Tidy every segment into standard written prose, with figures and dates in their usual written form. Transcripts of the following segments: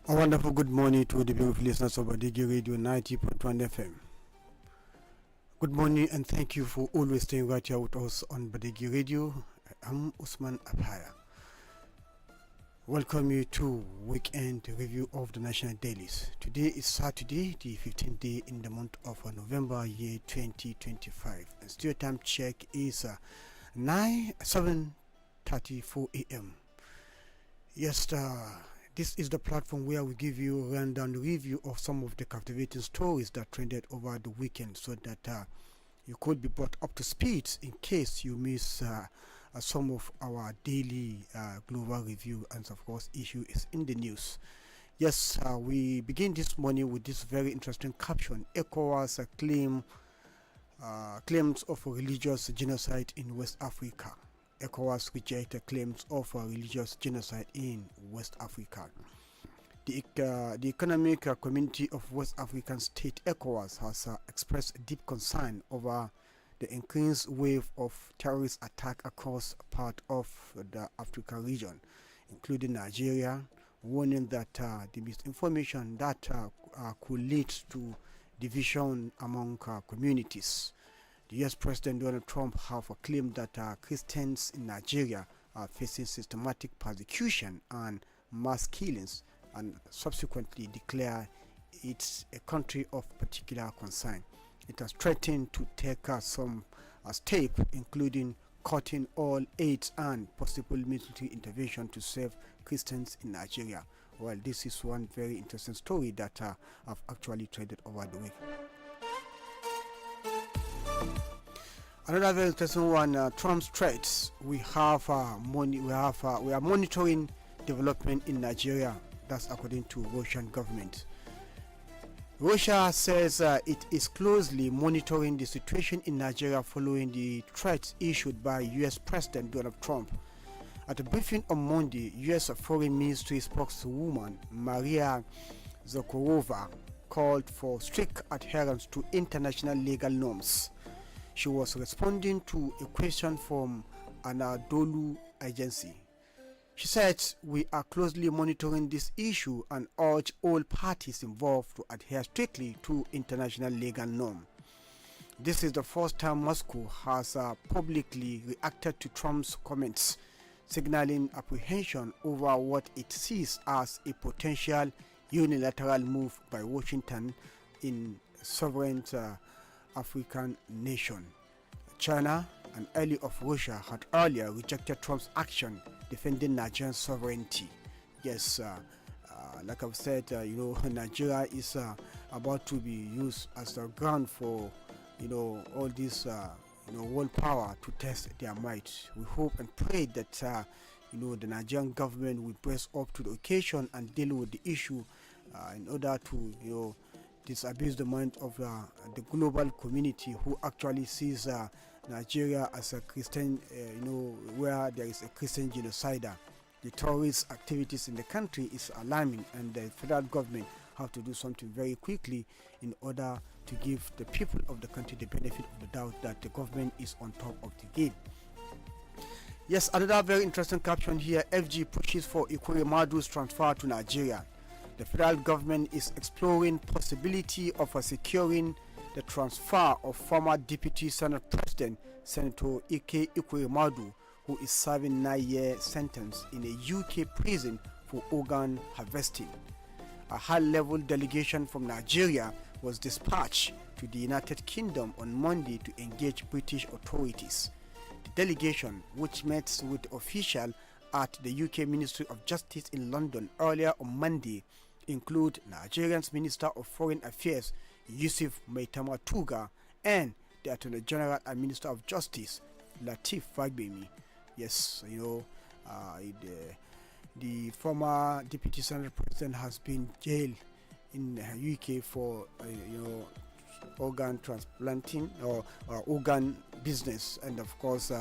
A wonderful good morning to the beautiful listeners of Badeggi Radio 90.1 FM. Good morning and thank you for always staying right here with us on Badeggi Radio. I'm Usman Abhaya. Welcome you to weekend review of the National Dailies. Today is Saturday, the 15th day in the month of November, year 2025. And studio time check is 7:34 a.m. Yes, this is the platform where we give you a rundown review of some of the captivating stories that trended over the weekend, so that you could be brought up to speed in case you miss some of our daily global review and of course issue is in the news. Yes, we begin this morning with this very interesting caption. ECOWAS claims of religious genocide in West Africa. ECOWAS rejected claims of religious genocide in West Africa. The Economic Community of West African States, ECOWAS, has expressed deep concern over the increased wave of terrorist attack across part of the African region, including Nigeria, warning that the misinformation that could lead to division among communities. The US President Donald Trump have claimed that Christians in Nigeria are facing systematic persecution and mass killings, and subsequently declare it's a country of particular concern. It has threatened to take some steps, including cutting all aid and possible military intervention to save Christians in Nigeria. Well, this is one very interesting story that I've actually traded over the week. Another very interesting one, Trump's threats. We are monitoring development in Nigeria. That's according to Russian government. Russia says it is closely monitoring the situation in Nigeria following the threats issued by US President Donald Trump. At a briefing on Monday, US Foreign Ministry spokeswoman Maria Zakharova called for strict adherence to international legal norms. She was responding to a question from Anadolu agency. She said, "We are closely monitoring this issue and urge all parties involved to adhere strictly to international legal norms." This is the first time Moscow has publicly reacted to Trump's comments, signaling apprehension over what it sees as a potential unilateral move by Washington in sovereign African nation. China, an ally of Russia, had earlier rejected Trump's action defending Nigerian sovereignty. Yes, like I've said, Nigeria is about to be used as a ground for, all this, world power to test their might. We hope and pray that, the Nigerian government will brace up to the occasion and deal with the issue in order to, disabuse the mind of the global community who actually sees Nigeria as a Christian, where there is a Christian genocider. The terrorist activities in the country is alarming, and the federal government have to do something very quickly in order to give the people of the country the benefit of the doubt that the government is on top of the game. Yes, another very interesting caption here. FG pushes for Ikwere-Madu's transfer to Nigeria. The federal government is exploring possibility of securing the transfer of former Deputy Senate President Senator Ike Ikwere-Madu, who is serving 9-year sentence in a UK prison for organ harvesting. A high-level delegation from Nigeria was dispatched to the United Kingdom on Monday to engage British authorities. The delegation, which met with officials at the UK Ministry of Justice in London earlier on Monday, include Nigeria's Minister of Foreign Affairs Yusuf Maitama-Tuga and the Attorney General and Minister of Justice Lateef Fagbemi. Yes, the former Deputy Senate President has been jailed in the UK for organ transplanting or organ business, and of course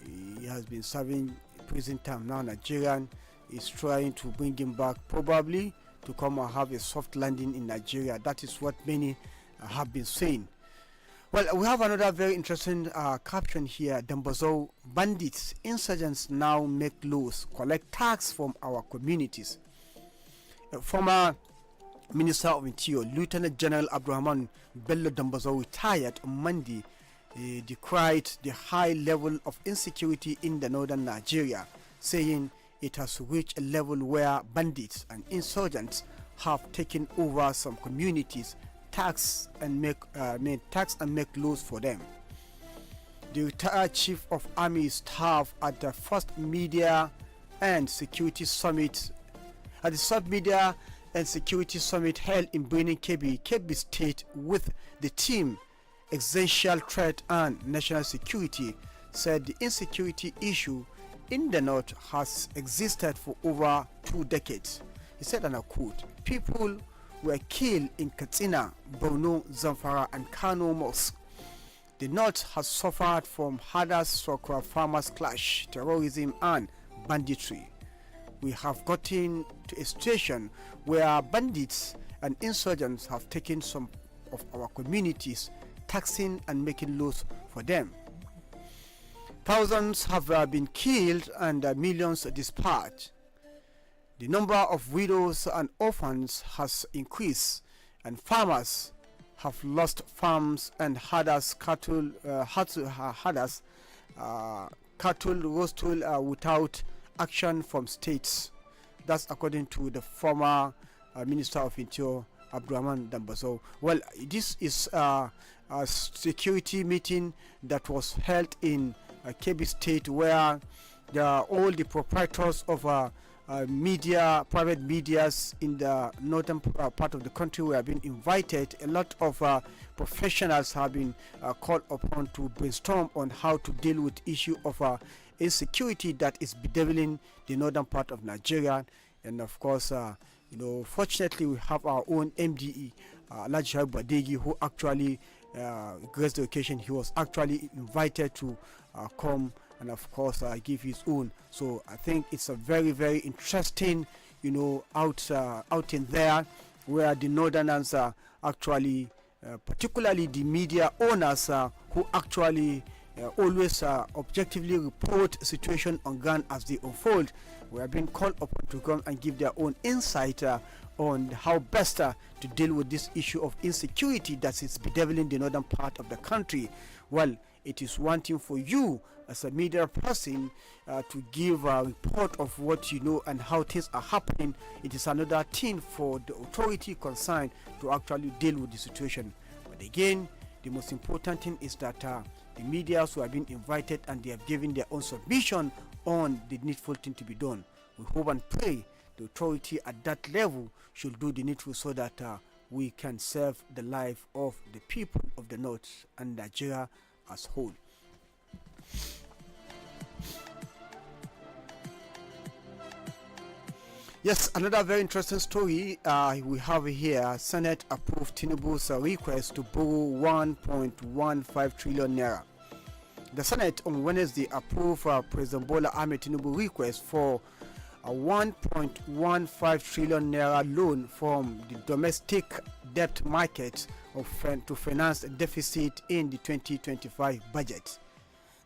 he has been serving prison time. Now Nigerian is trying to bring him back, probably to come and have a soft landing in Nigeria. That is what many have been saying. Well, we have another very interesting caption here. Dambozo bandits, insurgents now make laws, collect tax from our communities. Former Minister of Interior, Lieutenant General Abdurrahman Bello Dambazo, retired on Monday, decried the high level of insecurity in the northern Nigeria, saying it has reached a level where bandits and insurgents have taken over some communities, tax and make laws for them. The retired Chief of Army Staff at the first Media and Security Summit, at the Sub-Media and Security Summit held in Benin, Kebbi State, with the team Existential Threat and National Security, said the insecurity issue in the north has existed for over 2 decades. He said, and I quote, "People were killed in Katsina, Borno, Zamfara and Kano mosques. The north has suffered from herders, farmers clash, terrorism and banditry. We have gotten to a situation where bandits and insurgents have taken some of our communities, taxing and making laws for them. Thousands have been killed and millions dispersed. The number of widows and orphans has increased, and farmers have lost farms, and herders cattle roasted without action from states." That's according to the former Minister of Interior, Abdurrahman Dambazo. Well, this is a security meeting that was held in Kebbi State, where all the proprietors of private medias in the northern part of the country were being invited. A lot of professionals have been called upon to brainstorm on how to deal with issue of insecurity that is bedeviling the northern part of Nigeria. And of course, fortunately we have our own MDE, ON BADEGGI, who actually graced the occasion. He was actually invited to come and of course give his own. So I think it's a very, very interesting out in there, where the northerners are actually particularly the media owners who actually always objectively report situation on ground as they unfold. We have been called upon to come and give their own insight on how best to deal with this issue of insecurity that is bedeviling the northern part of the country. Well, it is one thing for you as a media person to give a report of what you know and how things are happening. It is another thing for the authority concerned to actually deal with the situation. But again, the most important thing is that the media who have been invited and they have given their own submission on the needful thing to be done. We hope and pray the authority at that level should do the needful so that we can serve the life of the people of the north and Nigeria as whole. Yes, another very interesting story we have here. Senate approved Tinubu's request to borrow 1.15 trillion naira. The Senate on Wednesday approved President Bola Ahmed Tinubu request for a 1.15 trillion naira loan from the domestic debt market to finance a deficit in the 2025 budget.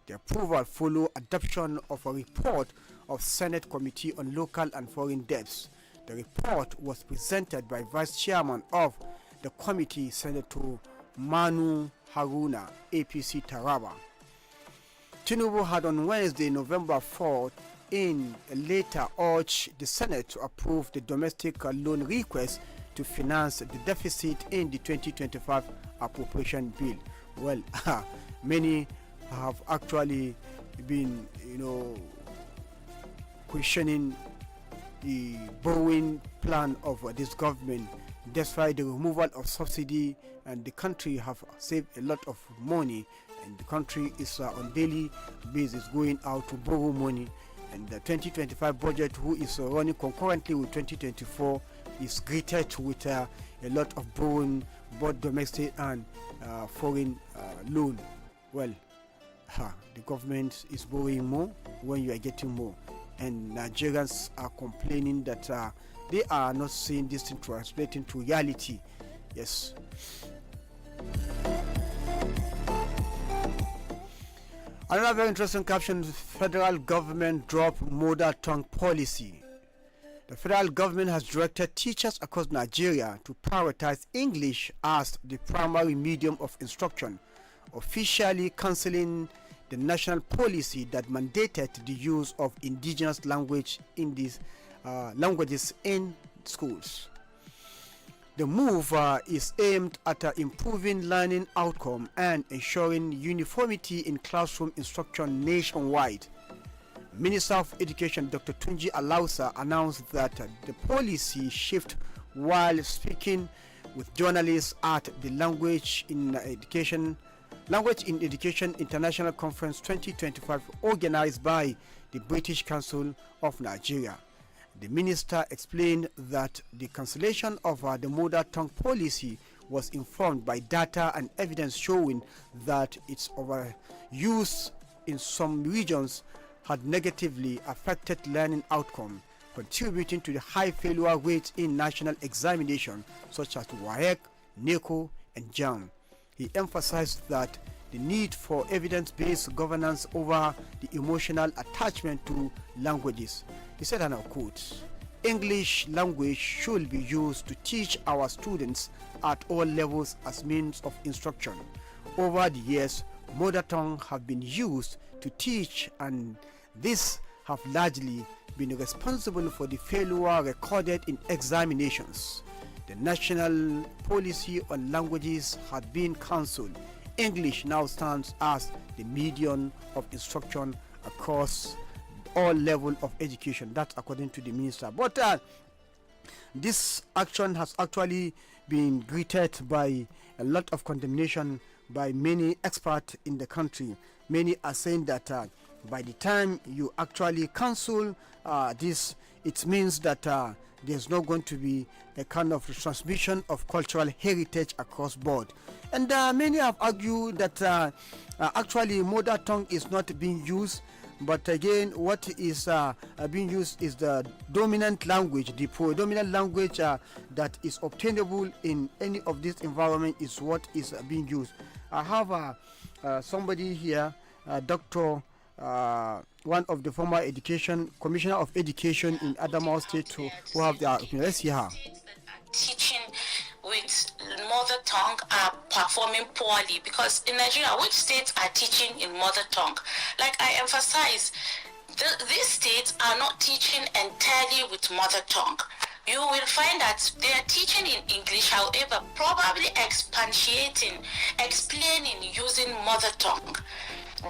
The approval followed adoption of a report of Senate Committee on Local and Foreign Debts. The report was presented by Vice Chairman of the committee, Senator Manu Haruna, APC Taraba. Tinubu had on Wednesday, November 4th, in a letter urged the Senate to approve the domestic loan request to finance the deficit in the 2025 appropriation bill. Well, many have actually been, questioning the borrowing plan of this government. Despite the removal of subsidy, and the country have saved a lot of money, and the country is on daily basis going out to borrow money. And the 2025 budget, who is running concurrently with 2024, is greeted with a lot of borrowing, both domestic and foreign loan. Well, the government is borrowing more when you are getting more, and Nigerians are complaining that they are not seeing this thing translating to reality. Yes. Another very interesting caption: federal government drop mother tongue policy. The federal government has directed teachers across Nigeria to prioritize English as the primary medium of instruction, officially cancelling the national policy that mandated the use of indigenous languages in schools. The move is aimed at improving learning outcome and ensuring uniformity in classroom instruction nationwide. Minister of Education Dr. Tunji Alausa announced that the policy shift while speaking with journalists at the Language in Education International Conference 2025 organized by the British Council of Nigeria. The minister explained that the cancellation of the mother tongue policy was informed by data and evidence showing that its overuse in some regions had negatively affected learning outcome, contributing to the high failure rates in national examination such as WAEC, NECO, and JAM. He emphasized that the need for evidence-based governance over the emotional attachment to languages. He said, and I quote, "English language should be used to teach our students at all levels as means of instruction. Over the years, mother tongue have been used to teach, and this have largely been responsible for the failure recorded in examinations. The national policy on languages had been cancelled. English now stands as the medium of instruction across all levels of education." That's according to the minister. But this action has actually been greeted by a lot of condemnation by many experts in the country. Many are saying that by the time you actually cancel this, it means that there's not going to be a kind of transmission of cultural heritage across board. And many have argued that actually mother tongue is not being used, but again what is being used is the dominant language. The predominant language that is obtainable in any of this environment is what is being used. I have somebody here, Dr. One of the former commissioner of education in Adamawa State, who have their opinion. Let's hear her. Teaching with mother tongue are performing poorly, because in Nigeria, which states are teaching in mother tongue? Like I emphasize, these states are not teaching entirely with mother tongue. You will find that they are teaching in English, however, probably expatiating, explaining using mother tongue,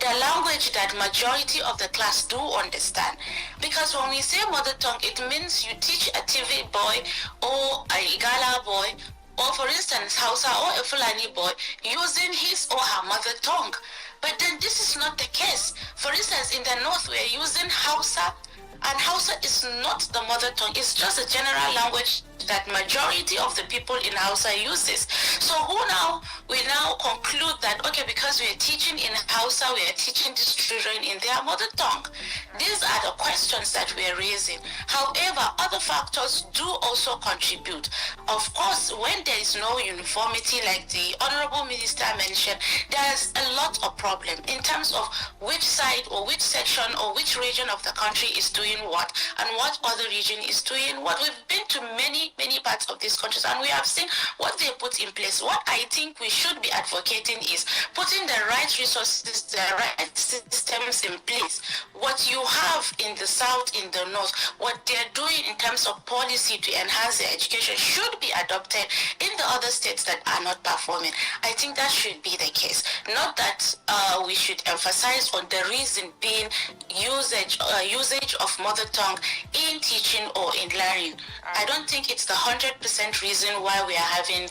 the language that majority of the class do understand. Because when we say mother tongue, it means you teach a TV boy or a Igala boy, or for instance Hausa or a Fulani boy, using his or her mother tongue. But then this is not the case. For instance, in the north we are using Hausa, and Hausa is not the mother tongue. It's just a general language that majority of the people in Hausa uses. So we now conclude that, okay, because we are teaching in Hausa, we are teaching these children in their mother tongue. These are the questions that we are raising. However, other factors do also contribute. Of course, when there is no uniformity, like the Honorable Minister mentioned, there's a lot of problem in terms of which side or which section or which region of the country is doing what, and what other region is doing what. We've been to many parts of these countries, and we have seen what they put in place. What I think we should be advocating is putting the right resources, the right systems in place. What you have in the south, in the north, what they're doing in terms of policy to enhance their education should be adopted in the other states that are not performing. I think that should be the case. Not that we should emphasize on the reason being usage of mother tongue in teaching or in learning. I don't think it's the 100% reason why we are having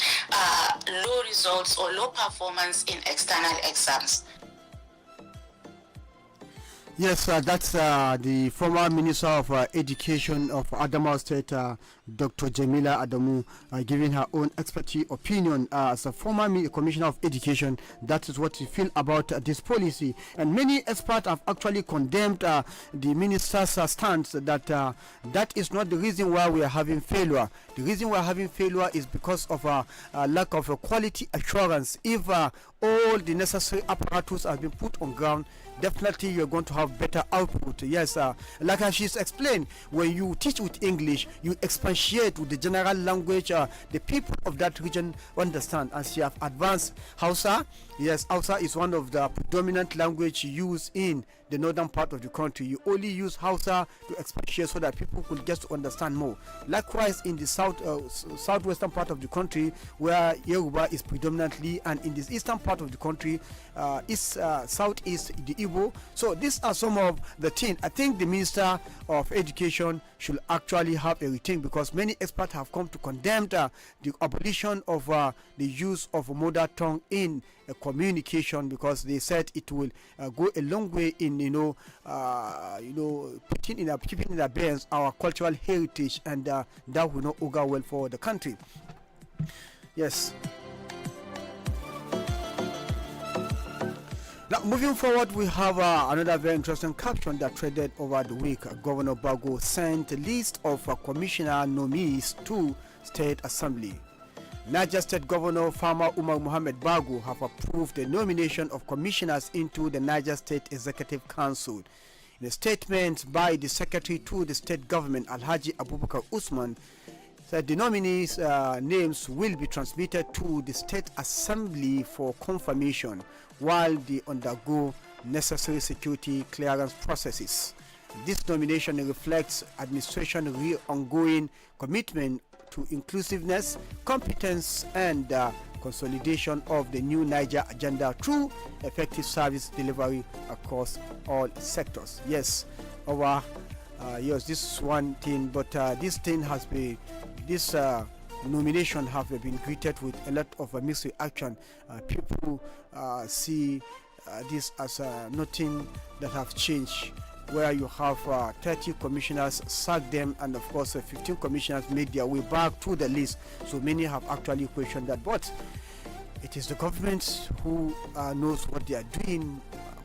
low results or low performance in external exams. Yes, that's the former Minister of Education of Adamawa State, Dr. Jamila Adamu, giving her own expertise opinion as a former Commissioner of Education. That is what she feel about this policy. And many experts have actually condemned the minister's stance that that is not the reason why we are having failure. The reason we are having failure is because of a lack of quality assurance. If all the necessary apparatus have been put on ground, definitely you're going to have better output. Yes, like as she's explained, when you teach with English, you expatiate with the general language the people of that region understand. And she have advanced Hausa. Yes, Hausa is one of the predominant language used in the northern part of the country. You only use Hausa to expatiate so that people could get to understand more. Likewise, in the southwestern part of the country, where Yoruba is predominantly, and in this eastern part of the country, southeast, the Igbo. So these are some of the things. I think the Minister of Education should actually have a rethink, because many experts have come to condemn the abolition of the use of mother tongue in communication, because they said it will go a long way in keeping in abeyance our cultural heritage, and that will not augur well for the country. Yes. Now, moving forward, we have another very interesting caption that traded over the week. Governor Bago sent a list of commissioner nominees to State Assembly. Niger State Governor Farmer Umar Mohammed Bago have approved the nomination of commissioners into the Niger State Executive Council. In a statement by the Secretary to the State Government, Alhaji Abubakar Usman, said the nominees' names will be transmitted to the State Assembly for confirmation while they undergo necessary security clearance processes. This nomination reflects administration's ongoing commitment to inclusiveness, competence, and consolidation of the new Niger agenda through effective service delivery across all sectors. Yes, yes, this is one thing, but this thing has been, this nomination have been greeted with a lot of mixed reaction. People see this as nothing that have changed, where you have 30 commissioners, sack them, and of course 15 commissioners made their way back to the list. So many have actually questioned that, but it is the government who knows what they are doing.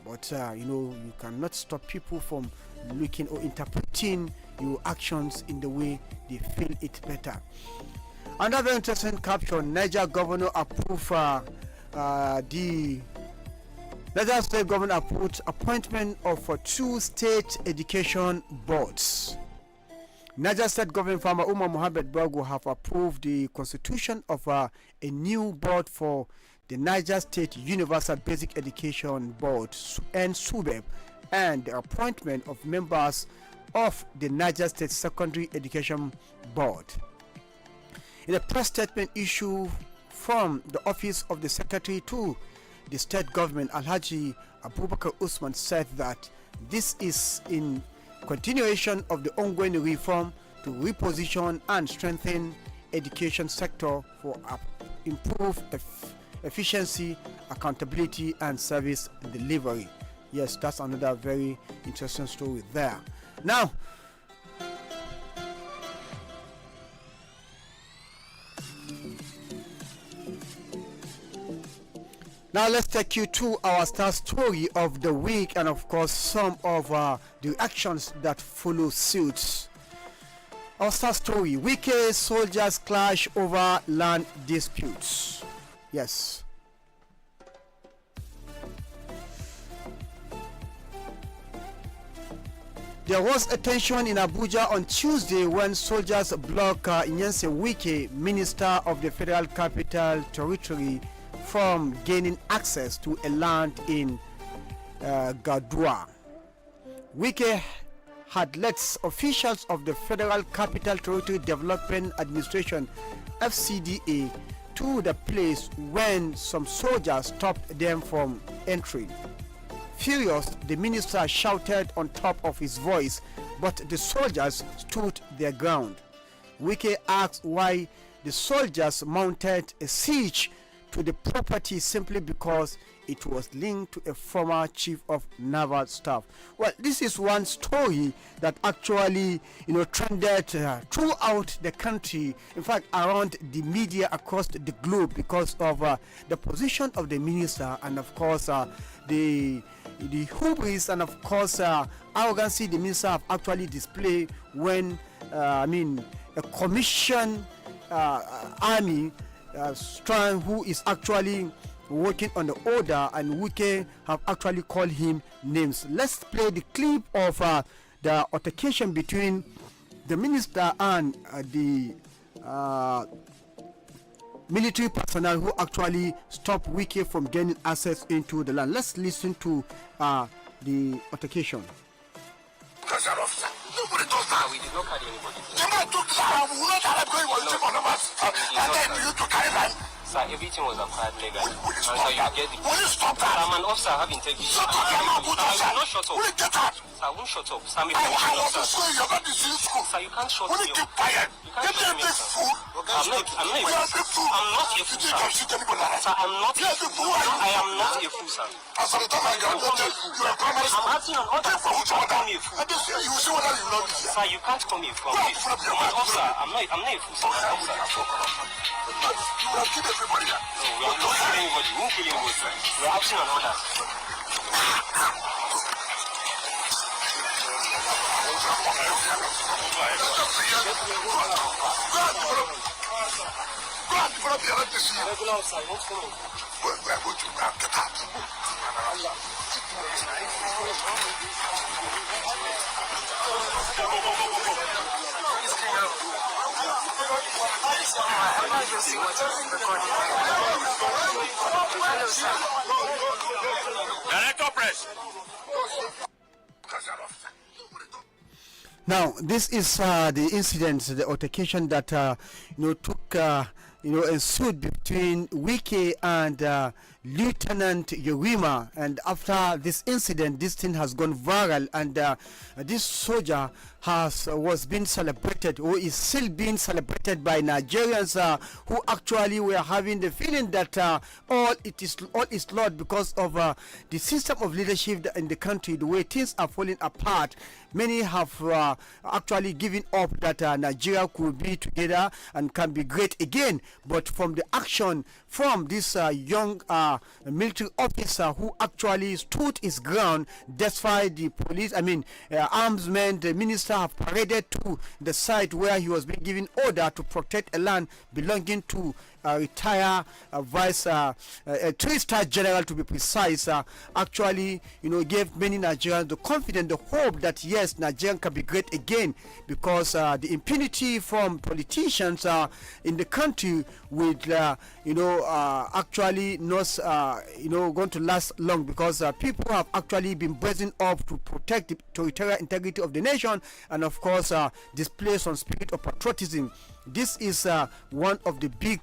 But you cannot stop people from looking or interpreting your actions in the way they feel it better. Another interesting caption: Niger governor approved the Niger State governor approved appointment of 2 state education boards. Niger State Governor Farmer Umar Mohammed Bago have approved the constitution of a new board for the Niger State Universal Basic Education Board (NSUBEB), and the appointment of members of the Niger State Secondary Education Board. In a press statement issued from the office of the Secretary to the State Government, Alhaji Abubakar Usman said that this is in continuation of the ongoing reform to reposition and strengthen education sector for improved efficiency, accountability, and service delivery. Yes, that's another very interesting story there. Now, let's take you to our star story of the week, and of course some of the actions that follow suit. Our star story: Wike soldiers clash over land disputes. Yes. There was a tension in Abuja on Tuesday when soldiers blocked Nyense Wike, Minister of the Federal Capital Territory, from gaining access to a land in Gadua. Wike had led officials of the Federal Capital Territory Development Administration (FCDA) to the place when some soldiers stopped them from entering. Furious, the minister shouted on top of his voice, but the soldiers stood their ground. Wike asked why the soldiers mounted a siege to the property simply because it was linked to a former chief of naval staff. Well, this is one story that actually, trended throughout the country, in fact around the media across the globe, because of the position of the minister, and of course the hubris and of course arrogancy the minister have actually displayed when a commission army strand who is actually working on the order, and Wike have actually called him names. Let's play the clip of the altercation between the minister and the military personnel who actually stopped Wike from gaining access into the land. Let's listen to the altercation. Nobody does that. We did not carry anybody. The man took that. We will not have going on the tip of the mat. And then you to carry that. Sir, everything was acquired legally. Will you stop that? Will you stop that? I'm an officer. I have integrity. Shut up, you're not good officer. I will not shut up. Will you get out? Sir, I won't shut up. Sir, I'm a professional officer. School, you're not in school. Sir, you can't shut me up. Will you keep quiet? You can't shut me up, sir. I'm not a fool. I'm not a fool, sir. Sir, I'm not a fool. I am not a fool, sir. As for the time I got you are primary school. I'm acting on order for which one call me a fool. You will see whether you know this. Sir, you can't call me a fool. I'm an officer. I'm not a fool, sir. You will kill everybody here. No, we are not killing anybody. We won't kill anybody, sir. We are acting on order. Go and develop the electricity. Regular officer, you won't come on. Well, we are going to get out. Director press. Now, this is the incident, the altercation that took ensued between Wike and Lieutenant Yorima, and after this incident, this thing has gone viral, and this soldier was being celebrated, or is still being celebrated by Nigerians who actually were having the feeling that all is lost because of the system of leadership in the country, the way things are falling apart. Many have actually given up that Nigeria could be together and can be great again, but from the action from this young military officer who actually stood his ground despite the police, arms men, the minister have paraded to the site where he was being given order to protect a land belonging to retired vice a 3-star general, to be precise, actually gave many Nigerians the confidence, the hope that yes, Nigeria can be great again, because the impunity from politicians in the country with actually not going to last long, because people have actually been brazen up to protect the territorial integrity of the nation, and of course display some spirit of patriotism. This is one of the big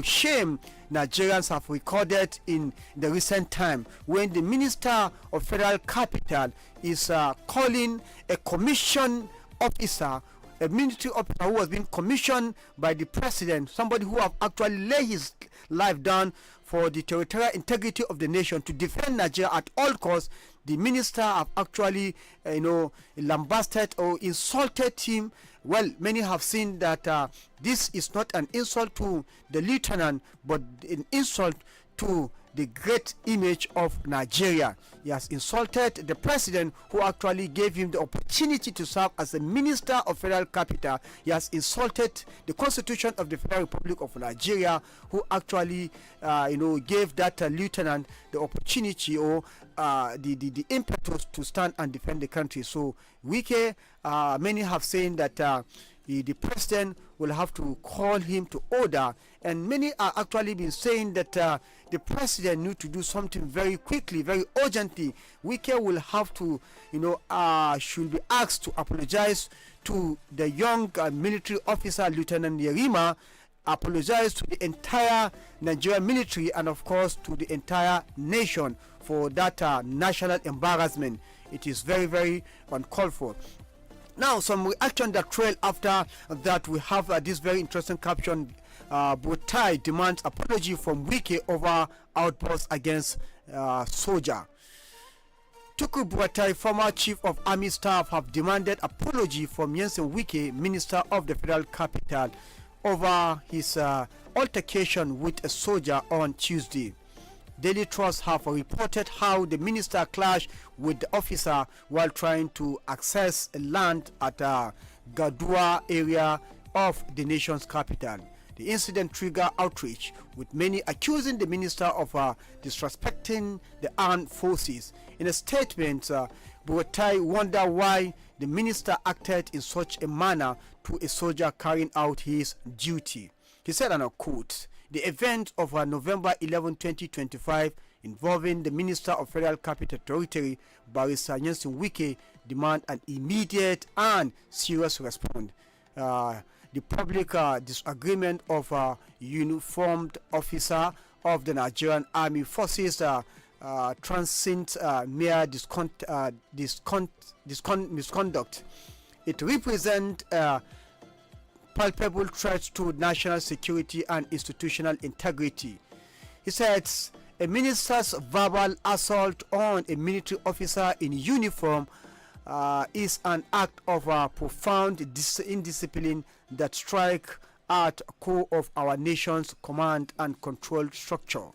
shame Nigerians have recorded in the recent time, when the Minister of Federal Capital is calling a commission officer, a military officer who was being commissioned by the president, somebody who have actually laid his life down for the territorial integrity of the nation, to defend Nigeria at all costs. The minister have actually lambasted or insulted him. Well, many have seen that this is not an insult to the lieutenant, but an insult to the great image of Nigeria. He has insulted the president, who actually gave him the opportunity to serve as a minister of federal capital. He has insulted the constitution of the Federal Republic of Nigeria, who actually gave that lieutenant the opportunity, or the impetus to stand and defend the country. So Wike, many have saying that the president will have to call him to order, and many are actually been saying that the president need to do something very quickly, very urgently. Wike will have to should be asked to apologize to the young military officer, Lieutenant Yerima, apologize to the entire Nigerian military, and of course to the entire nation for that national embarrassment. It is very, very uncalled for. Now, some reaction that trailed after that, we have this very interesting caption Butai demands apology from Wike over outbursts against soldier. Tukur Buratai, former chief of army staff, have demanded apology from Jensen Wike, minister of the federal capital, over his altercation with a soldier on Tuesday. Daily Trust have reported how the minister clashed with the officer while trying to access land at Gadua area of the nation's capital. The incident triggered outrage, with many accusing the minister of disrespecting the armed forces. In a statement, Buratai wondered why the minister acted in such a manner to a soldier carrying out his duty. He said, and I quote, "The event of November 11, 2025, involving the Minister of Federal Capital Territory, Barrister Jensen Wike, demand an immediate and serious response. The public disagreement of a uniformed officer of the Nigerian Army Forces transcends mere misconduct. It represents palpable threats to national security and institutional integrity." He says a minister's verbal assault on a military officer in uniform is an act of profound indiscipline that strikes at the core of our nation's command and control structure.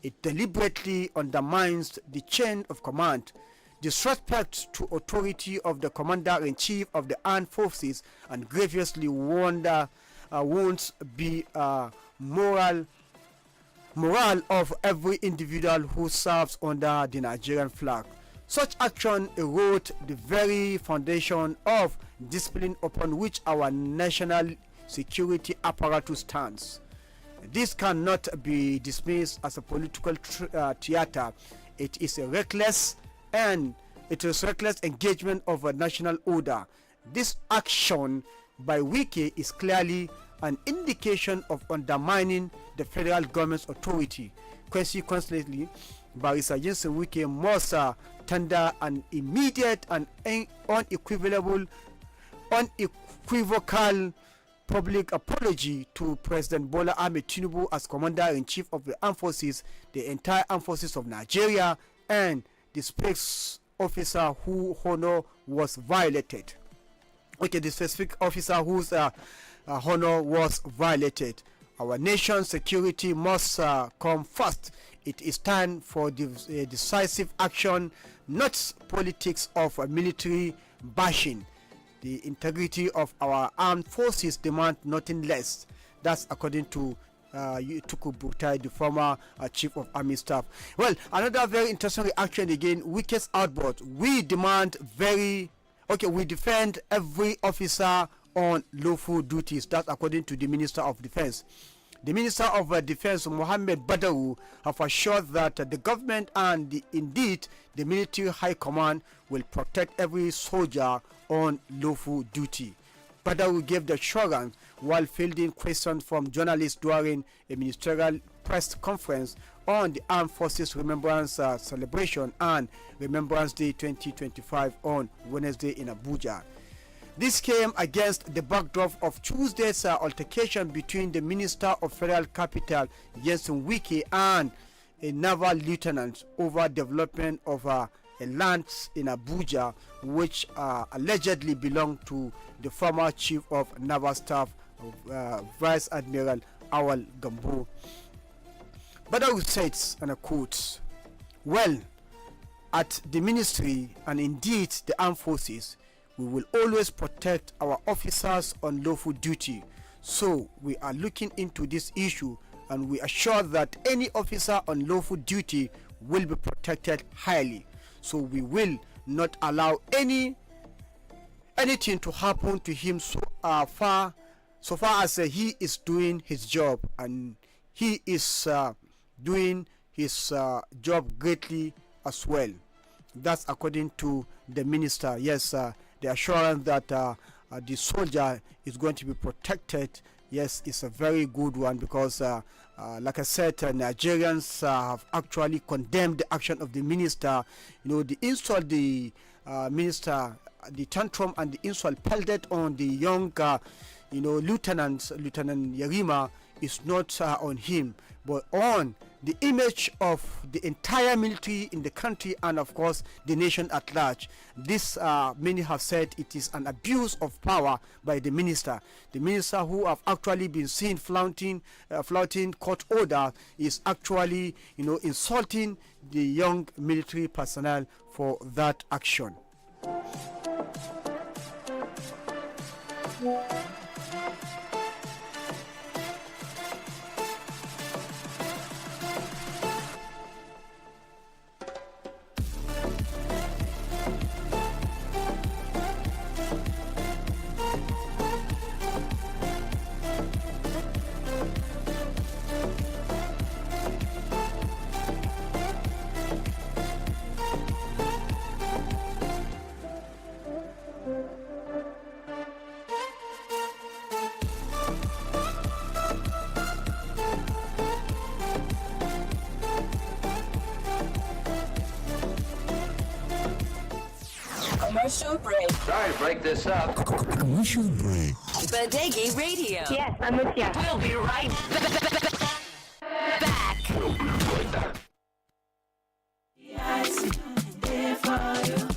It deliberately undermines the chain of command, disrespect to authority of the commander-in-chief of the armed forces, and grievously wounds the morale of every individual who serves under the Nigerian flag. Such action erode the very foundation of discipline upon which our national security apparatus stands. This cannot be dismissed as a political theater. It is a reckless engagement of a national order. This action by Wike is clearly an indication of undermining the federal government's authority. Consequently, Barrister Jensen Wike must tender an immediate and unequivocal public apology to President Bola Ahmed Tinubu as Commander-in-Chief of the Armed Forces, the entire Armed Forces of Nigeria, and the specific officer whose honor was violated. The specific officer whose honor was violated. Our nation's security must come first. It is time for decisive action, not politics of military bashing. The integrity of our armed forces demand nothing less. That's according to Tukur Buratai, the former chief of army staff. Well, another very interesting reaction again. Wike's outburst. We defend every officer on lawful duties. That's according to the Minister of Defense. The Minister of Defense, Mohammed Badaru, have assured that the government and indeed the military high command will protect every soldier on lawful duty. Badaru gave the assurance while fielding questions from journalists during a ministerial press conference on the Armed Forces Remembrance Celebration and Remembrance Day 2025 on Wednesday in Abuja. This came against the backdrop of Tuesday's altercation between the Minister of Federal Capital, Jensen Wike, and a naval lieutenant over development of a land in Abuja, which allegedly belonged to the former Chief of Naval Staff, Vice Admiral Awal Gambo. Badawi says, and I quote, "Well, at the ministry and indeed the armed forces, we will always protect our officers on lawful duty. So we are looking into this issue and we assure that any officer on lawful duty will be protected highly. So we will not allow anything to happen to him so far as he is doing his job, and he is doing his job greatly as well." That's according to the minister. Yes, the assurance that the soldier is going to be protected, yes, is a very good one, because like I said, Nigerians have actually condemned the action of the minister. The insult the minister, the tantrum and the insult pelted on the young Lieutenant Yarima, is not on him, but on the image of the entire military in the country and of course the nation at large. This many have said it is an abuse of power by the minister. The minister, who have actually been seen flouting court order, is actually insulting the young military personnel for that action. Commercial break. Sorry to break this up. Commercial break. Badeggi Radio. Yes, I'm with you. We'll be right back.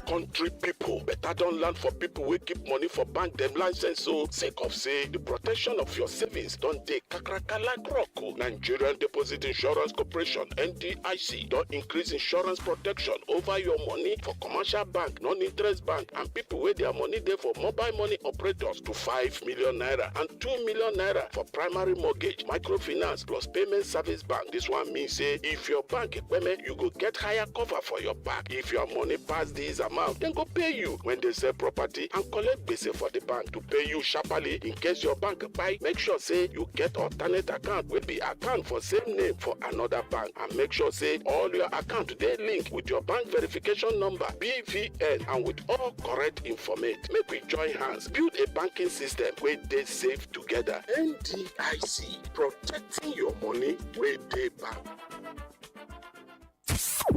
Country people better don't land for people who keep money for bank them license, so sake of say the protection of your savings don't take kakraka like rock. Nigerian Deposit Insurance Corporation (NDIC) don't increase insurance protection over your money for commercial bank, non-interest bank, and people with their money there for mobile money operators to 5 million naira and 2 million naira for primary mortgage, microfinance plus payment service bank. This one means say if your bank payment, you go get higher cover for your back. If your money pass this amount, then go pay you when they sell property and collect basic for the bank to pay you sharply. In case your bank buy, make sure say you get alternate account will be account for same name for another bank, and make sure say all your account they link with your bank verification number BVN and with all correct information. Make we join hands build a banking system where they save together. NDIC, protecting your money where they bank.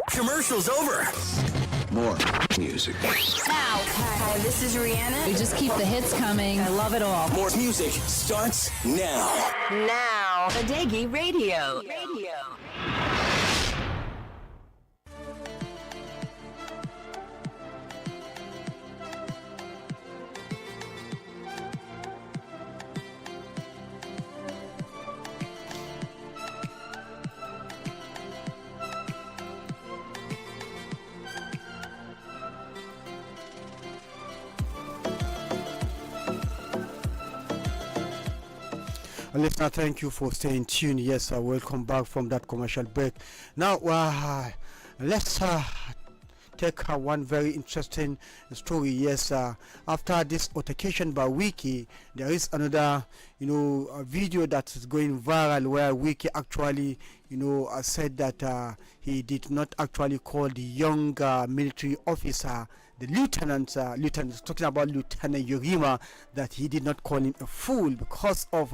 Commercial's over. More music. Now, hi, this is Rihanna. We just keep the hits coming. I love it all. More music starts now. Now, Badeggi Radio. Listener, thank you for staying tuned. Yes, welcome back from that commercial break. Now, let's take one very interesting story. Yes, after this altercation by Wiki, there is another, a video that is going viral where Wiki actually, said that he did not actually call the young military officer, the lieutenant, talking about Lieutenant Yorima, that he did not call him a fool because of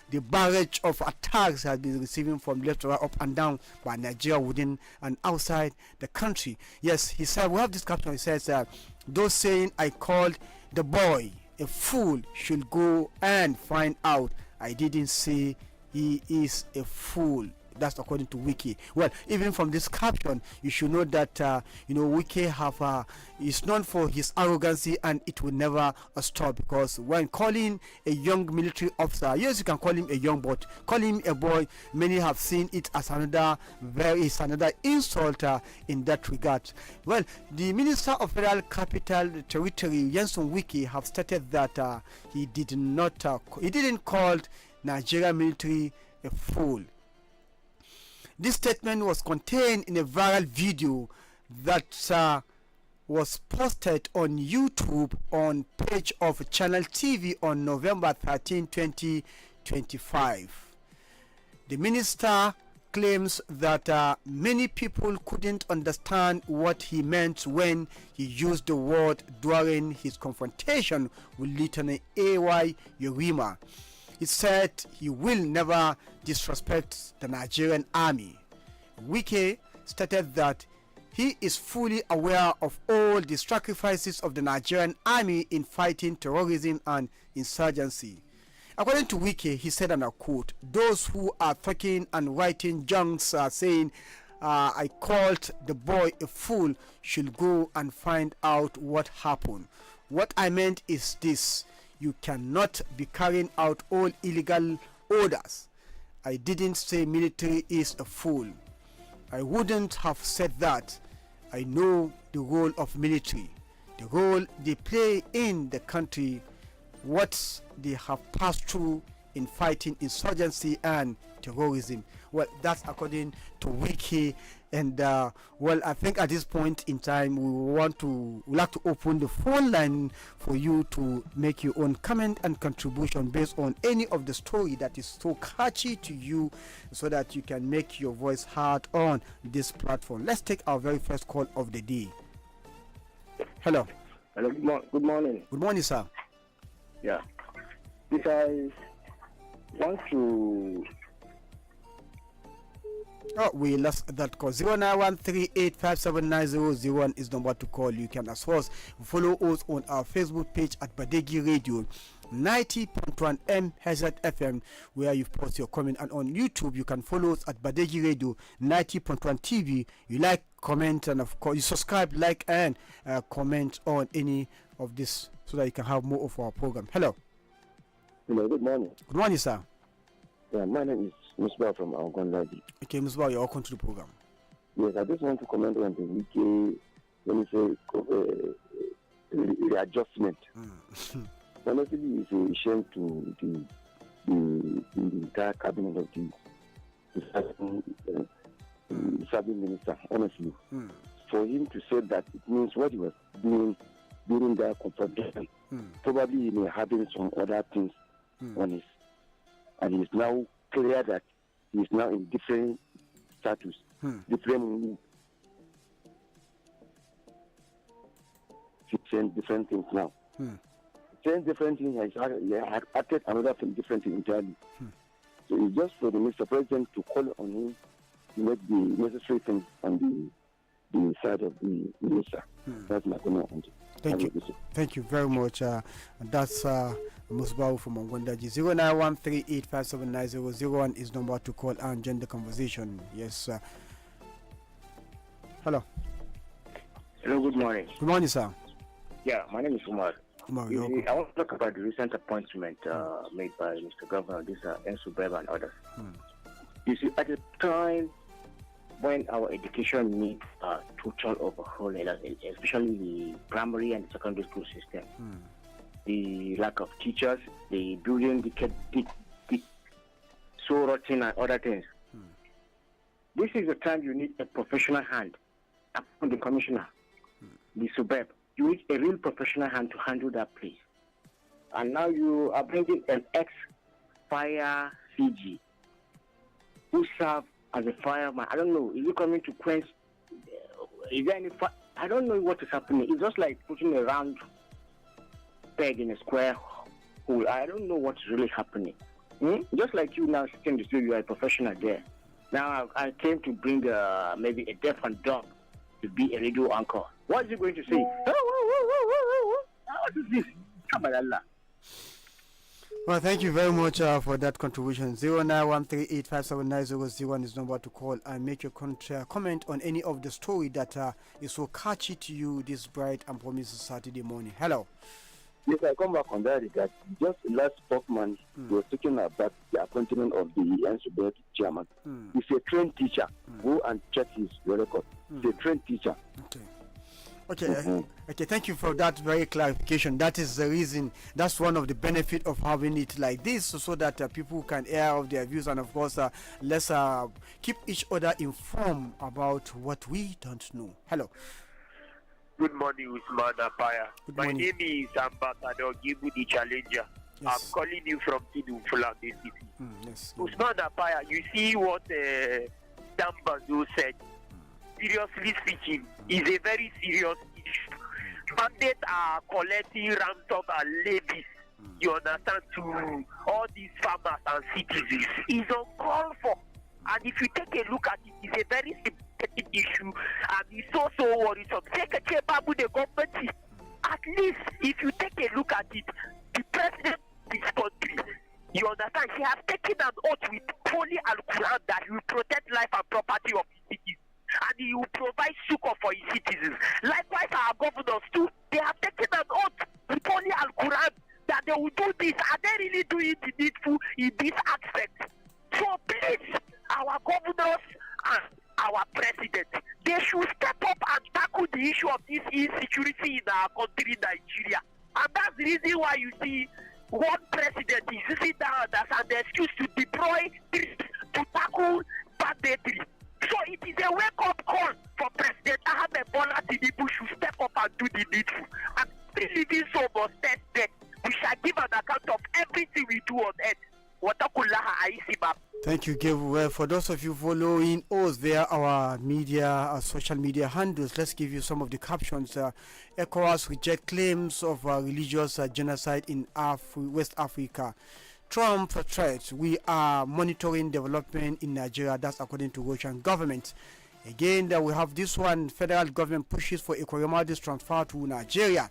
the barrage of attacks he has been receiving from left, right, up and down by Nigeria within and outside the country. Yes, he said, we have this caption, he says, those saying I called the boy a fool should go and find out I didn't say he is a fool. That's according to Wiki. Well, even from this caption, you should know that Wiki is known for his arrogancy, and it will never stop, because when calling a young military officer, yes, you can call him a young, but call him a boy, many have seen it as another insult in that regard. Well, the Minister of Federal Capital Territory, Jenson Wiki, have stated that he didn't call Nigeria military a fool. This statement was contained in a viral video that was posted on YouTube on page of Channel TV on November 13, 2025. The minister claims that many people couldn't understand what he meant when he used the word during his confrontation with Lieutenant A.Y. Yorima. He said he will never disrespect the Nigerian army. Wike stated that he is fully aware of all the sacrifices of the Nigerian army in fighting terrorism and insurgency. According to Wiki, he said, and I quote, "Those who are talking and writing junks are saying I called the boy a fool should go and find out what happened. What I meant is this: you cannot be carrying out all illegal orders. I didn't say military is a fool. I wouldn't have said that. I know the role of military, the role they play in the country, what they have passed through in fighting insurgency and terrorism." Well, that's according to Wiki. And well, I think at this point in time we like to open the phone line for you to make your own comment and contribution based on any of the story that is so catchy to you, so that you can make your voice heard on this platform. Let's take our very first call of the day. Hello. Hello. Good morning. Good morning, sir. Yeah. Because I want to. Oh, we lost that call. 091385790001 is the number to call. You can as well follow us on our Facebook page at Badeggi Radio 90.1 MHz FM, where you post your comment, and on YouTube you can follow us at Badeggi Radio 90.1 TV. You like, comment, and of course you subscribe, like, and comment on any of this, so that you can have more of our program. Hello. Hello. Good morning. Good morning, sir. Yeah, my name is Musba from ON BADEGGI. Okay, Musba, you're welcome to the program. Yes, I just want to comment on the weekly, when you say readjustment. Honestly, it's a shame to the entire cabinet of the serving minister, honestly. For him to say that, it means what he was doing during that confrontation. Probably he may have been some other things on his, and he is now clear that he is now in different status, different different things now. Saying different things, he has acted another thing different entirely. So it's just for the Mr. President to call on him to make the necessary things on the side of the minister. That's my comment on it. Thank you. Thank you very much. That's Musbau from ON BADEGGI. 091385790001 is number to call and join the conversation. Yes. Hello. Hello, good morning. Good morning, sir. Yeah, my name is Umar. Umar, I want to talk about the recent appointment made by Mr. Governor, this Nsubeb and others. You see, at the time when our education needs a total overhaul, especially the primary and secondary school system, the lack of teachers, the building, the so rotten and other things. This is the time you need a professional hand. Upon the commissioner, the suburb, you need a real professional hand to handle that place. And now you are bringing an ex-fire CG who served as a fireman. I don't know. Is he coming to quench? Is there any? I don't know what is happening. It's just like putting a round peg in a square hole. I don't know what's really happening. Just like you now sitting in the studio, you are a professional there. Now I came to bring maybe a deaf and dumb to be a radio anchor. What is he going to say? What is this? Kabbalah. Well, thank you very much for that contribution. 091385790001 is number to call and make your comment on any of the story that is so catchy to you this bright and promising Saturday morning. Hello. Yes, I come back on that. That just last spokesman was talking about the appointment of the NSUBEC chairman. He's a trained teacher. Go and check his record. He's a trained teacher. Okay, thank you for that very clarification. That is the reason, that's one of the benefit of having it like this, so that people can air of their views, and of course let's keep each other informed about what we don't know. Hello. Good morning, Usman Apaya. My morning. name is Ambassador Gibu the Challenger. Yes. I'm calling you from Tidu Fulani City. Yes. Usman Apaya, you see what Dambazo said. Seriously speaking, is a very serious issue. Bandits are collecting ransom and levies, you understand, to all these farmers and citizens. It's uncalled for. And if you take a look at it, it's a very sympathetic issue, and it's so worrisome. Take a check up with the government. At least, if you take a look at it, the president of this country You understand? He has taken an oath with Holy Al-Quran that he will protect life and property of his citizens, and he will provide succor for his citizens. Likewise, our governors too, they have taken an oath with Holy Al-Quran that they will do this. Are they really doing the needful in this aspect? So please, our governors and our president, they should step up and tackle the issue of this insecurity in our country, Nigeria. And that's the reason why you see one president is using that as an excuse to deploy to tackle banditry. So it is a wake-up call for President Ahmed Bola Tinubu should step up and do the needful. And the living soul must test that we shall give an account of everything we do on earth. Thank you, Gabriel. Well, for those of you following us via our media, our social media handles, let's give you some of the captions. ECOWAS reject claims of religious genocide in West Africa. Trump threats, we are monitoring development in Nigeria. That's according to Russian government. Again, we have this one, federal government pushes for Equiremadi's transfer to Nigeria.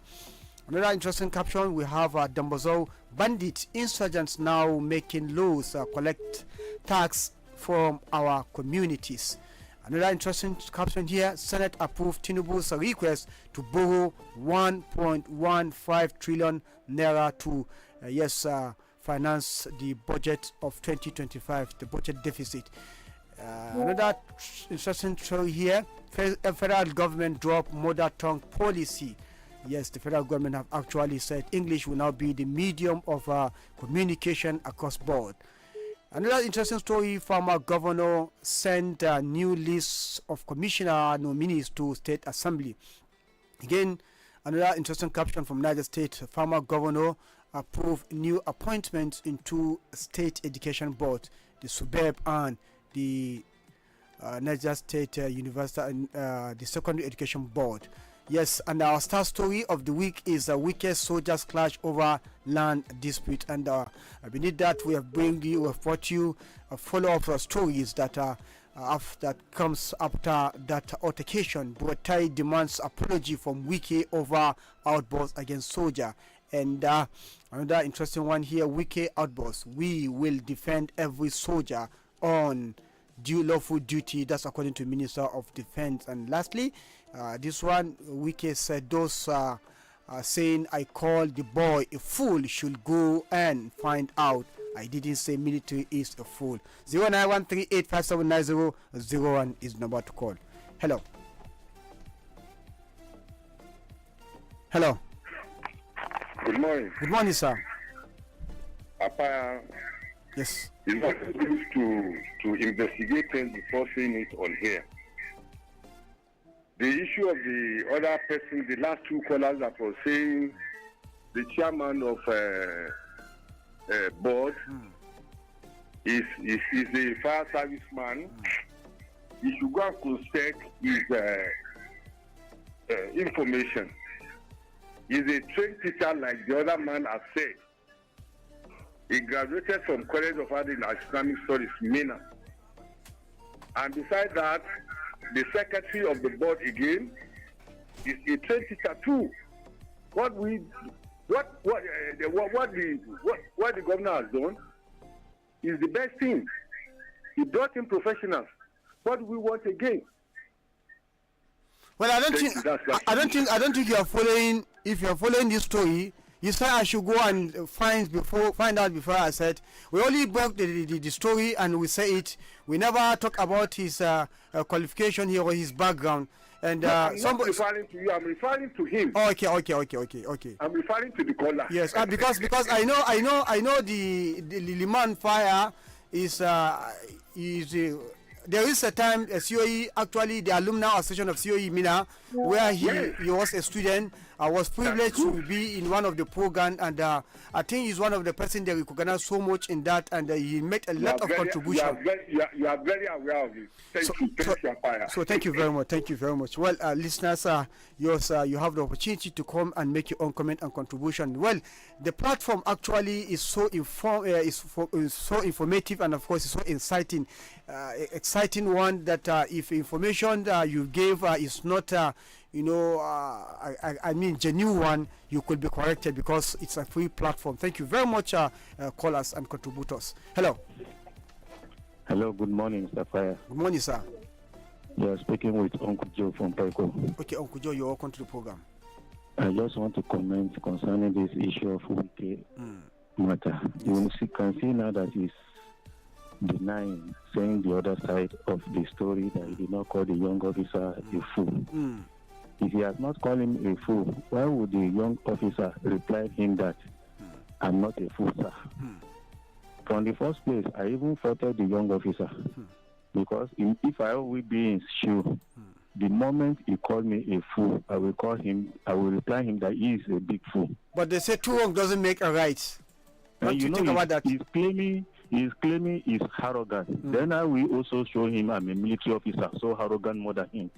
Another interesting caption, we have Dambozo bandit insurgents now making laws collect tax from our communities. Another interesting caption here, Senate approved Tinubu's request to borrow 1.15 trillion naira to finance the budget of 2025, the budget deficit. Another interesting story here, federal government drop mother tongue policy. Yes, the federal government have actually said English will now be the medium of communication across board. Another interesting story, former governor sent a new list of commissioner nominees to state assembly. Again, another interesting caption from Niger State, former governor approved new appointments into state education board, the SUBEB and the Niger State University, the secondary education board. Yes, and our star story of the week is a weakest soldiers clash over land dispute. And beneath that, we have brought you a follow-up stories that that comes after that altercation. Buatai demands apology from Wike over outburst against soldier. And another interesting one here, Wike outburst. We will defend every soldier on lawful duty. That's according to Minister of Defense. And lastly, this one, Wike said those saying I call the boy a fool should go and find out. I didn't say military is a fool. 0913857901 is number to call. Hello. Hello. Good morning. Good morning, sir. Papa. Yes. It's not good to investigate things before saying it on here. The issue of the other person, the last two callers that was saying the chairman of board is a fire service man. He should go and consult his information. He's a trained teacher like the other man has said. He graduated from College of Art in Islamic Studies, MENA. And besides that, the secretary of the board again is a trained teacher too. What the governor has done is the best thing. He brought in professionals. What do we want again? Well, I don't think you are following. If you are following this story, you said I should go and find out before I said. We only broke the story and we say it. We never talk about his qualification here or his background. And I'm not referring to you. I'm referring to him. Oh, okay. I'm referring to the caller. Yes, because I know the Liman fire is there is a time COE, actually the alumni association of COE Mina, where he was a student. I was privileged to be in one of the programs, and I think he's one of the persons they recognize so much in that, and he made a lot of contribution. You are very aware of it. Thank you. So thank you very much. Thank you very much. Well, listeners, you have the opportunity to come and make your own comment and contribution. Well, the platform actually is so so informative, and of course, it's so exciting. exciting one that if information you gave is not, I mean, genuine one, you could be corrected because it's a free platform. Thank you very much, callers and contributors. Hello. Hello, good morning, Mr. Fire. Good morning, sir. You're speaking with Uncle Joe from Paiko. Okay, Uncle Joe, you're welcome to the program. I just want to comment concerning this issue of Wike matter. Yes. You can see now that he's denying, saying the other side of the story that he did not call the young officer a fool. If he has not called him a fool, why would the young officer reply him that I'm not a fool, sir? From the first place, I even faulted the young officer because if I will be in his shoe, the moment he called me a fool, I will reply him that he is a big fool. But they say two wrong doesn't make a right. And you know, think about that. He's claiming he's arrogant. Then I will also show him I'm a military officer, so arrogant more than him,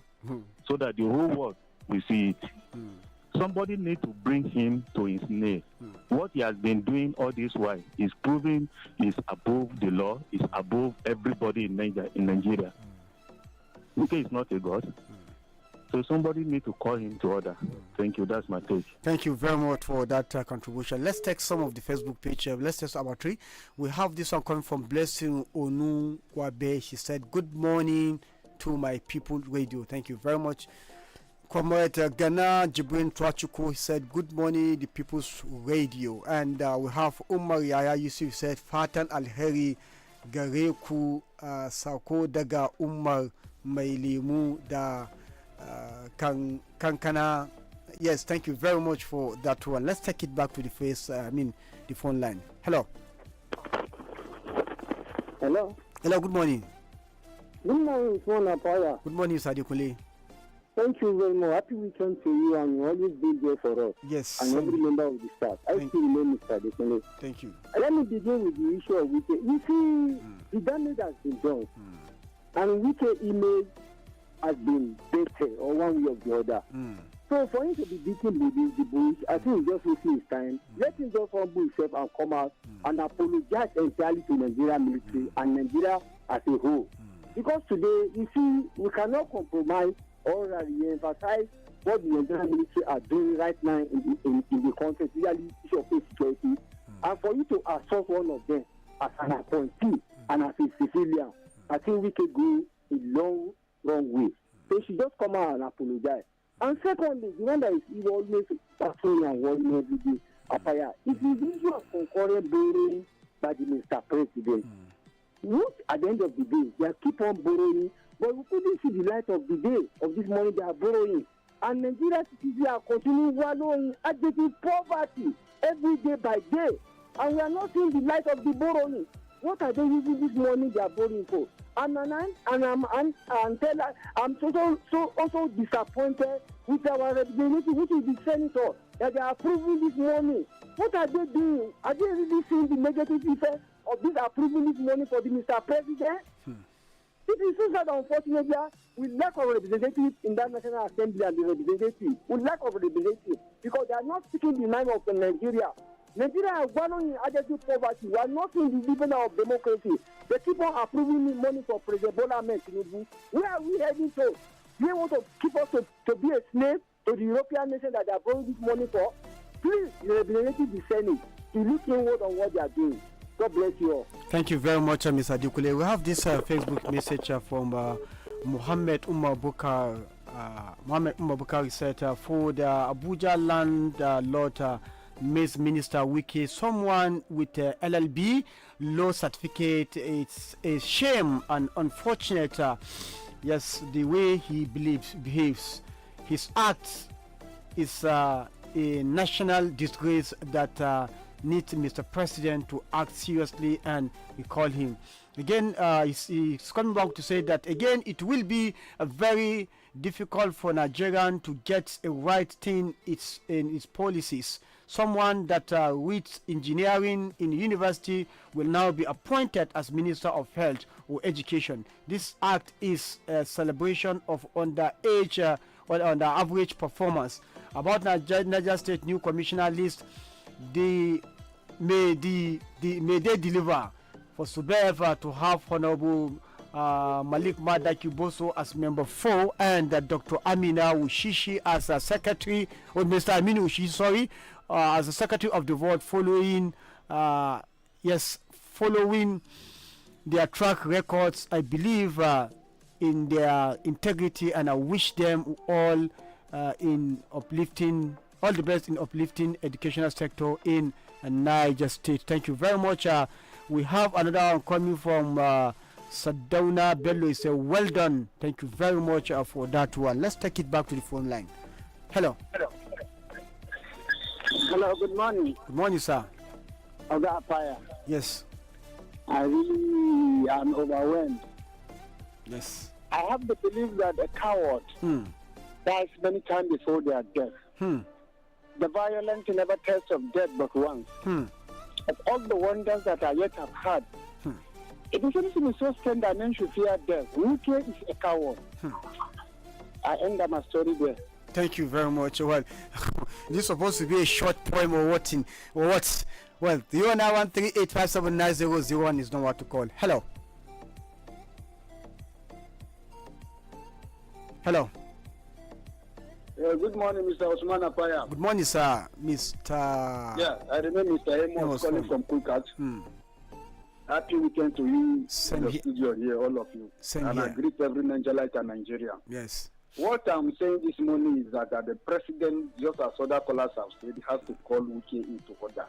so that the whole world will see it. Somebody needs to bring him to his name. What he has been doing all this while is proving he's above the law, is above everybody in Nigeria. Wike is not a god. So somebody needs to call him to order. Thank you. That's my take. Thank you very much for that contribution. Let's take some of the Facebook page. Let's take about three. We have this one coming from Blessing Onu Wabe. She said, "Good morning to my people radio." Thank you very much. Comrade Ghana Jibrin Twachuku said, "Good morning, the People's Radio." And we have Umar Yaya Yusuf said, "Fatan Alheri Gareku Sako Daga Umar Mailimu da Kankana." Yes, thank you very much for that one. Let's take it back to the phone line. Hello. Hello. Hello, good morning. Good morning, Apaya. Good morning, Sadikule. Thank you very much. Happy weekend to you, and you always be there for us. Yes. And every member of the staff. I still remain Mr. Dekele. Thank you. Let me begin with the issue of Wike. You see, the damage has been done. And Wike image has been better, or one way or the other. So for him to be beaten with the bush, I think he's just wasting his time. Let him just humble himself and come out and apologize entirely to Nigeria military and Nigeria as a whole. Because today, you see, we cannot compromise or re-emphasize what the Nigerian military are doing right now in the country, especially issue of security. And for you to assault one of them as an appointee and as a civilian, I think we can go a wrong way. So she just come out and apologize. And secondly, the one that is always patrolling and warning every day, Apaya, it is the issue of concurrent borrowing by the Mr. President. Which at the end of the day, they keep on borrowing, but we couldn't see the light of the day of this money they are borrowing. And Nigeria citizens are continuing wallowing, agitating poverty every day by day. And we are not seeing the light of the borrowing. What are they using this money they are borrowing for? I'm also disappointed with our representative, which is the senator, that they are approving this money. What are they doing? Are they really seeing the negative effect of this approving this money for the Mr. President? It is so sad, unfortunately, we lack of representatives in that National Assembly and the representatives. We lack of representatives because they are not speaking the mind of Nigeria. Nigeria is wallowing in aggressive poverty. We are not seeing the development of democracy. They keep on approving money for President Bola Ahmed Tinubu. Where are we heading to? They want to keep us to be a slave to the European nation that they are borrowing this money for. Please, the representative the Senate, to look inward on what they are doing. God bless you all. Thank you very much, Mr. Dukule. We have this Facebook message from Mohammed Umar Bukar. Mohammed Umar Bukar said, for the Abuja land lot, Miss Minister Wike, someone with LLB law certificate, it's a shame and unfortunate. Yes, the way he behaves. His act is a national disgrace that needs Mr. President to act seriously, and we call him. Again, he's coming back to say that again it will be a very difficult for Nigerian to get a right thing in its policies. Someone that with engineering in university will now be appointed as Minister of Health or Education. This act is a celebration of underage or under average performance. About Niger State new commissioner list, may they deliver for Subev to have Honorable Malik Madaki Boso as member 4, and Dr. Amina Ushishi as a secretary, or Mr. Aminu Ushishi, sorry, as a secretary of the board, following following their track records, I believe, in their integrity, and I wish them all in uplifting, all the best in uplifting educational sector in Niger State. Thank you very much. We have another one coming from Sadauna Bello. He said, well done. Thank you very much for that one. Let's take it back to the phone line. Hello. Hello, good morning. Good morning, sir. Oga Apaya. Yes. I really am overwhelmed. Yes. I have the belief that a coward dies many times before their death. The violence never tastes of death but once. Of all the wonders that I yet have had, it is anything so strange that men should fear death. Wike is a coward. I end my story there. Thank you very much. Well, this is supposed to be a short poem or what? Well, the 09138579001 is not what to call. Hello. Hello. Good morning, Mr. Osman Apaya. Good morning, sir. Mr. Yeah, I remember Mr. Amos calling from Kulkat. Happy weekend to you in the studio here, all of you. And I greet every Nigerian and Nigeria. Yes. What I'm saying this morning is that the president, just as other callers have said, has to call Wike into order.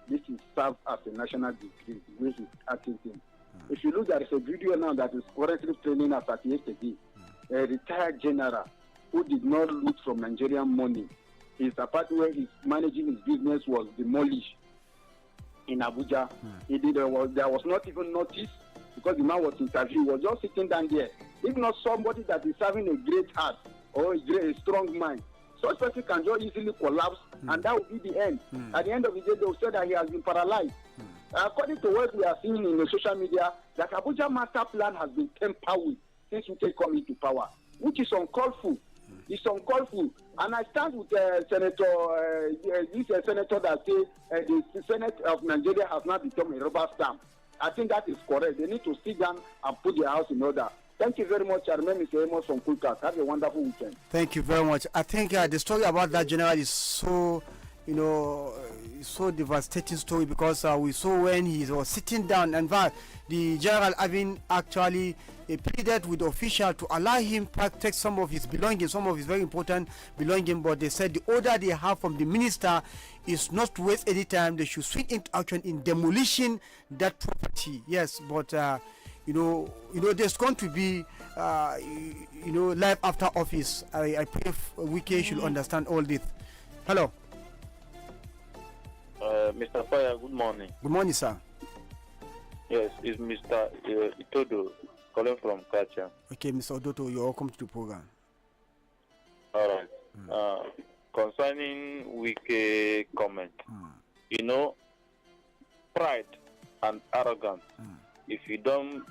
This is served as a national disgrace, the way he's acting things. If you look, there is a video now that is currently training as at yesterday. A retired general who did not loot from Nigerian money. His apartment where he's managing his business was demolished in Abuja. There was not even notice because the man was interviewed. He was just sitting down there. If not somebody that is having a great heart or a strong mind, such person can just easily collapse and that will be the end. At the end of the day, they will say that he has been paralyzed. According to what we are seeing in the social media, that Abuja master plan has been tampered with since we take come into power, which is uncalled for. It's uncalled for. And I stand with Senator that says the Senate of Nigeria has not become a rubber stamp. I think that is correct. They need to sit down and put their house in order. Thank you very much. I remember Mr. Amos from Kulkas. Have a wonderful weekend. Thank you very much. I think the story about that general is so, so devastating story because we saw when he was sitting down, and the general having actually pleaded with the official to allow him protect some of his belongings, some of his very important belongings, but they said the order they have from the minister is not to waste any time. They should swing into action in demolishing that property. Yes, but there's going to be life after office. I pray Wike should understand all this. Hello. Mr. Fire, good morning. Good morning, sir. Yes, it's Mr. Itodo calling from Kacha. Okay, Mr. Odoto, you're welcome to the program. All right. Concerning Wike comment, pride and arrogance, if you don't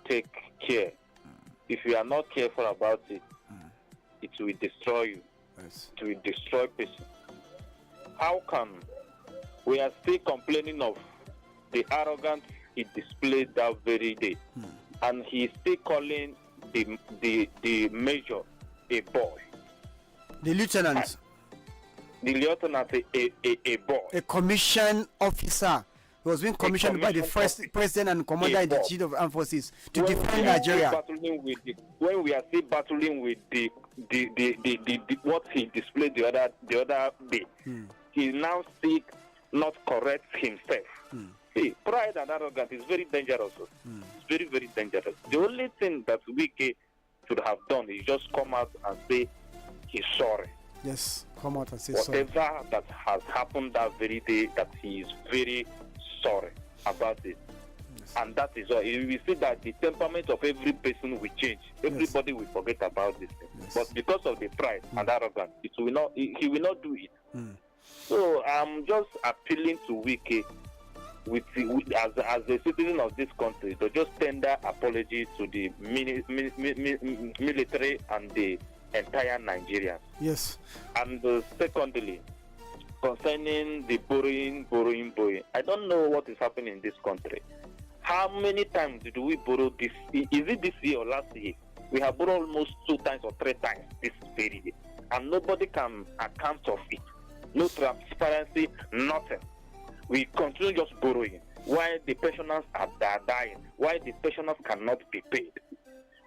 take care, if you are not careful about it, it will destroy you. Yes. It will destroy people. How can we are still complaining of the arrogance he displayed that very day, and he is still calling the major a boy, the lieutenant, a boy, a commissioned officer who was being commissioned by the first president and commander in the chief of armed forces to defend Nigeria. When we are still battling with the what he displayed the other day, he now seek not correct himself. See, pride and arrogance is very dangerous. It's very, very dangerous. The only thing that Wike should have done is just come out and say he's sorry. Yes, come out and say sorry. Whatever that has happened that very day, that he is very sorry about it. Yes. And that is all. You will see that the temperament of every person will change. Everybody will forget about this thing. Yes. But because of the pride and arrogance, he will not do it. So I'm just appealing to Wike as a citizen of this country to just tender apology to the military and the entire Nigerians. Yes. And secondly, concerning the borrowing, I don't know what is happening in this country. How many times did we borrow this? Is it this year or last year? We have borrowed almost 2 times or 3 times this very year, and nobody can account of it. No transparency, nothing. We continue just borrowing. Why the pensioners are dying? Why the pensioners cannot be paid?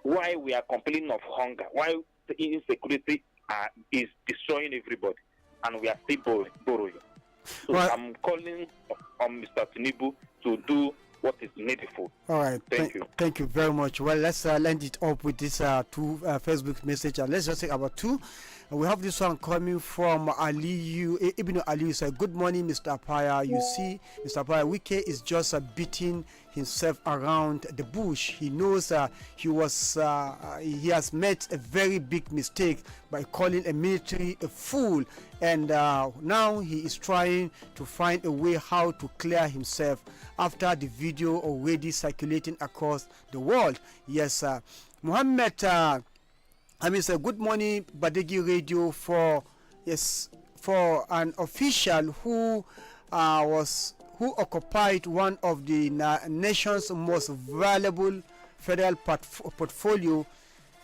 Why we are complaining of hunger? Why the insecurity is destroying everybody, and we are still borrowing? So well, I'm calling on Mr. Tinubu to do what is needful. All right. Thank you. Thank you very much. Well, let's end it up with this 2 Facebook message. Let's just take about 2. We have this one coming from Aliyu. Ibn Aliyu said, "Good morning, Mr. Apaya. You see, Mr. Apaya, Wike is just beating himself around the bush. He knows he has made a very big mistake by calling a military a fool, and now he is trying to find a way how to clear himself after the video already circulating across the world." Yes, Muhammad. Say, "Good morning, Badeggi Radio, for an official who occupied one of the nation's most valuable federal portfolio.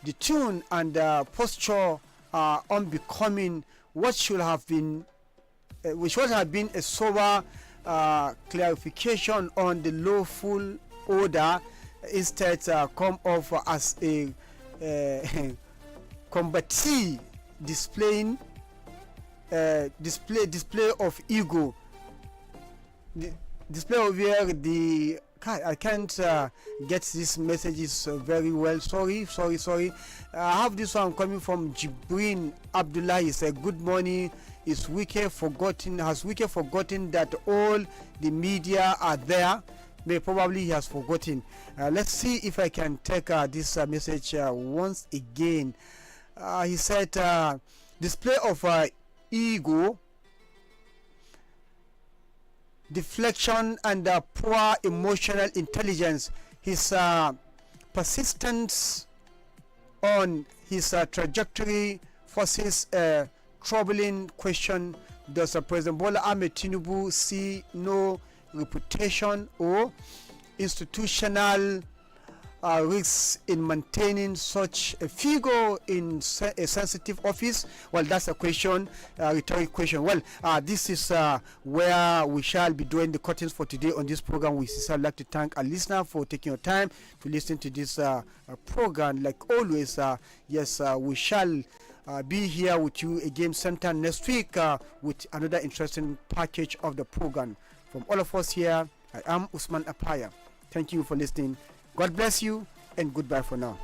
The tune and posture unbecoming what should have been a sober clarification on the lawful order. Instead, come off as a combattee display of ego, display of where the I can't get these messages very well. Sorry. I have this one coming from Jibrin Abdullah. He said, "Good morning. Has Wike forgotten that all the media are there?" Probably he has forgotten. Let's see if I can take this message once again. He said, "Display of ego, deflection, and poor emotional intelligence. His persistence on his trajectory forces a troubling question. Does President Bola Ahmed Tinubu see no reputation or institutional risks in maintaining such a figure in a sensitive office?" Well, that's a question, rhetoric question. Well, this is where we shall be doing the curtains for today on this program. We sincerely like to thank our listener for taking your time to listen to this program. Like always, we shall be here with you again sometime next week with another interesting package of the program. From all of us here, I am Usman Apaya. Thank you for listening. God bless you, and goodbye for now.